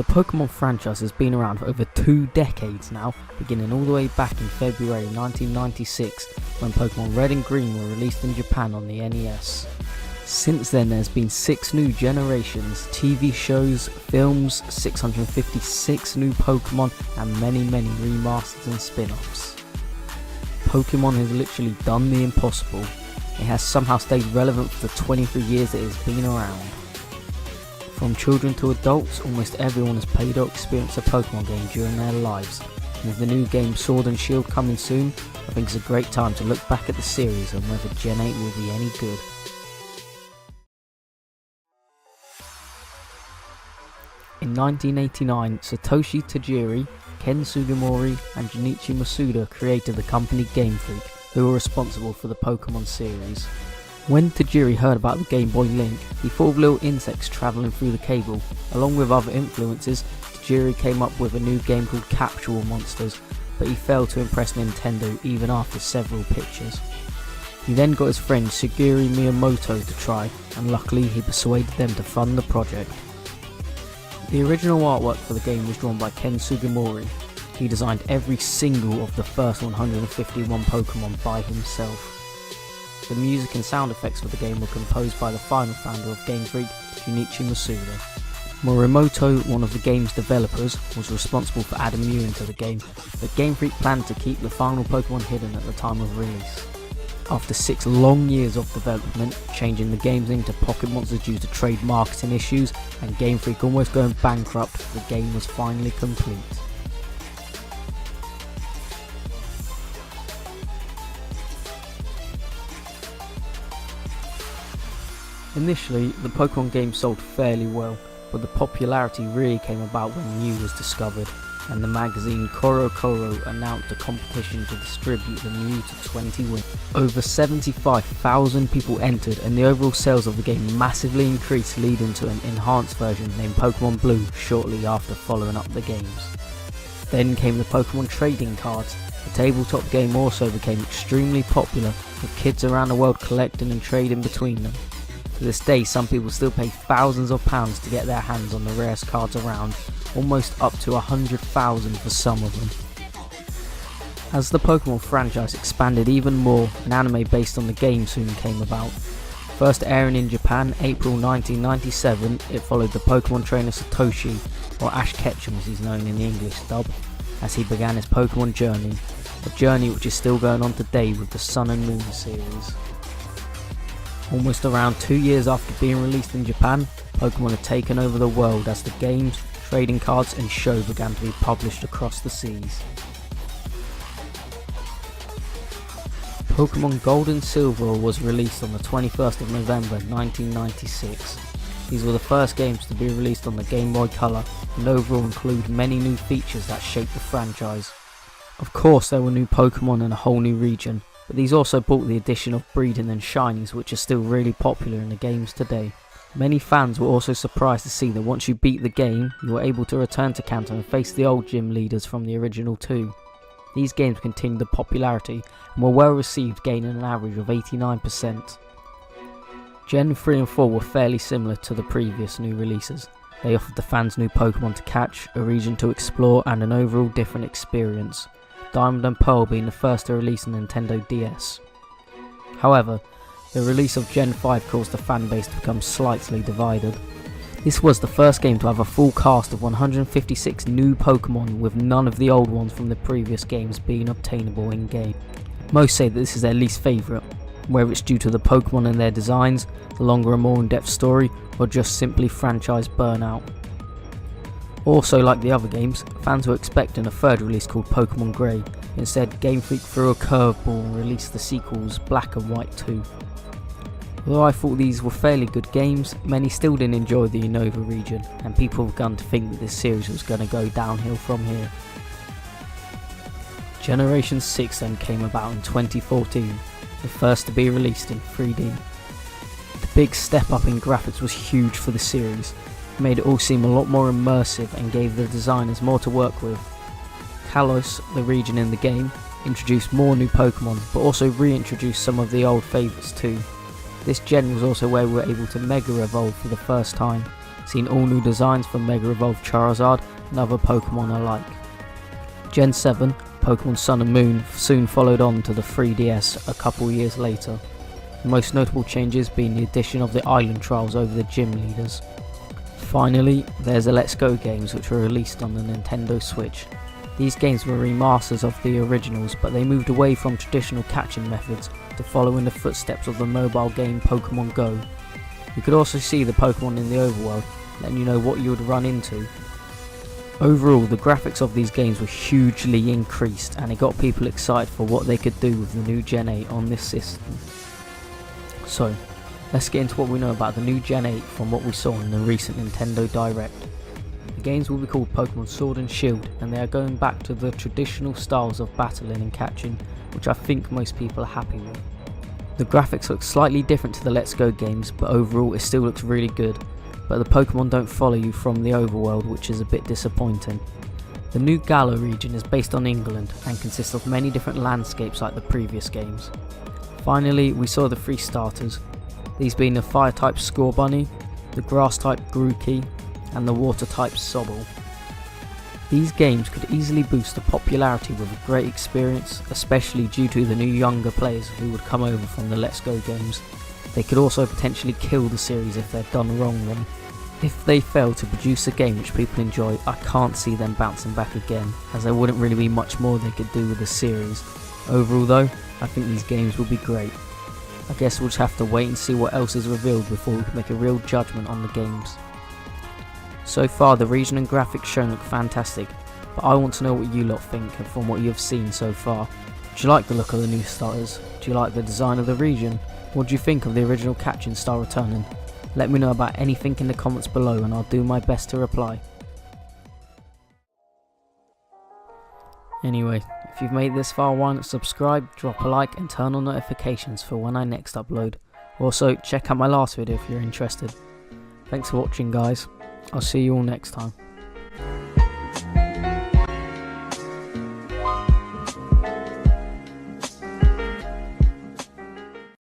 The Pokemon franchise has been around for over 2 decades now, beginning all the way back in February 1996 when Pokemon Red and Green were released in Japan on the NES. Since then there's been 6 new generations, TV shows, films, 656 new Pokemon and many remasters and spin-offs. Pokemon has literally done the impossible. It has somehow stayed relevant for the 23 years it has been around. From children to adults, almost everyone has played or experienced a Pokemon game during their lives. And with the new game Sword and Shield coming soon, I think it's a great time to look back at the series and whether Gen 8 will be any good. In 1989, Satoshi Tajiri, Ken Sugimori and Junichi Masuda created the company Game Freak, who were responsible for the Pokemon series. When Tajiri heard about the Game Boy Link, he thought of little insects travelling through the cable. Along with other influences, Tajiri came up with a new game called Capsule Monsters, but he failed to impress Nintendo even after several pitches. He then got his friend Shigeru Miyamoto to try, and luckily he persuaded them to fund the project. The original artwork for the game was drawn by Ken Sugimori. He designed every single of the first 151 Pokemon by himself. The music and sound effects for the game were composed by the final founder of Game Freak, Junichi Masuda. Morimoto, one of the game's developers, was responsible for adding new into the game, but Game Freak planned to keep the final Pokemon hidden at the time of release. After 6 long years of development, changing the game's name to Pocket Monsters due to trade marketing issues, and Game Freak almost going bankrupt, the game was finally complete. Initially, the Pokemon game sold fairly well, but the popularity really came about when Mew was discovered, and the magazine CoroCoro announced a competition to distribute the Mew to 20 winners. Over 75,000 people entered, and the overall sales of the game massively increased, leading to an enhanced version named Pokemon Blue shortly after following up the games. Then came the Pokemon trading cards. The tabletop game also became extremely popular, with kids around the world collecting and trading between them. To this day, some people still pay thousands of pounds to get their hands on the rarest cards around, almost up to 100,000 for some of them. As the Pokemon franchise expanded even more, an anime based on the game soon came about. First airing in Japan, April 1997, it followed the Pokemon trainer Satoshi, or Ash Ketchum as he's known in the English dub, as he began his Pokemon journey, a journey which is still going on today with the Sun and Moon series. Almost around 2 years after being released in Japan, Pokemon had taken over the world as the games, trading cards and show began to be published across the seas. Pokemon Gold and Silver was released on the 21st of November 1996. These were the first games to be released on the Game Boy Color and overall include many new features that shaped the franchise. Of course there were new Pokemon in a whole new region, but these also brought the addition of breeding and shinies, which are still really popular in the games today. Many fans were also surprised to see that once you beat the game, you were able to return to Kanto and face the old gym leaders from the original 2. These games continued the popularity and were well received, gaining an average of 89%. Gen 3 and 4 were fairly similar to the previous new releases. They offered the fans new Pokemon to catch, a region to explore and an overall different experience. Diamond and Pearl being the first to release on Nintendo DS. However, the release of Gen 5 caused the fanbase to become slightly divided. This was the first game to have a full cast of 156 new Pokemon, with none of the old ones from the previous games being obtainable in-game. Most say that this is their least favourite, whether it's due to the Pokemon and their designs, the longer and more in-depth story, or just simply franchise burnout. Also, like the other games, fans were expecting a third release called Pokemon Grey. Instead, Game Freak threw a curveball and released the sequels Black and White 2. Although I thought these were fairly good games, many still didn't enjoy the Unova region, and people have begun to think that this series was going to go downhill from here. Generation 6 then came about in 2014, the first to be released in 3D. The big step up in graphics was huge for the series. Made it all seem a lot more immersive and gave the designers more to work with. Kalos, the region in the game, introduced more new Pokemon, but also reintroduced some of the old favourites too. This gen was also where we were able to Mega Evolve for the first time. seen all new designs for Mega Evolved Charizard and other Pokemon alike. Gen 7, Pokemon Sun and Moon soon followed on to the 3DS a couple years later, the most notable changes being the addition of the Island Trials over the Gym Leaders. Finally, there's the Let's Go games, which were released on the Nintendo Switch. These games were remasters of the originals, but they moved away from traditional catching methods to follow in the footsteps of the mobile game Pokemon Go. You could also see the Pokemon in the overworld, letting you know what you would run into. Overall, the graphics of these games were hugely increased, and it got people excited for what they could do with the new Gen 8 on this system. So, let's get into what we know about the new Gen 8 from what we saw in the recent Nintendo Direct. The games will be called Pokemon Sword and Shield, and they are going back to the traditional styles of battling and catching, which I think most people are happy with. The graphics look slightly different to the Let's Go games, but overall it still looks really good, but the Pokemon don't follow you from the overworld, which is a bit disappointing. The new Galar region is based on England and consists of many different landscapes like the previous games. Finally, we saw the 3 starters, these being the Fire type Scorbunny, the Grass type Grookey, and the Water type Sobble. These games could easily boost the popularity with a great experience, especially due to the new younger players who would come over from the Let's Go games. They could also potentially kill the series if they're done wrong though. If they fail to produce a game which people enjoy, I can't see them bouncing back again, as there wouldn't really be much more they could do with the series. Overall though, I think these games will be great. I guess we'll just have to wait and see what else is revealed before we can make a real judgment on the games. So far the region and graphics shown look fantastic, but I want to know what you lot think from what you have seen so far. Do you like the look of the new starters? Do you like the design of the region? What do you think of the original catching style returning? Let me know about anything in the comments below and I'll do my best to reply. Anyway, if you've made this far, why not subscribe, drop a like and turn on notifications for when I next upload. Also, check out my last video if you're interested. Thanks for watching guys, I'll see you all next time.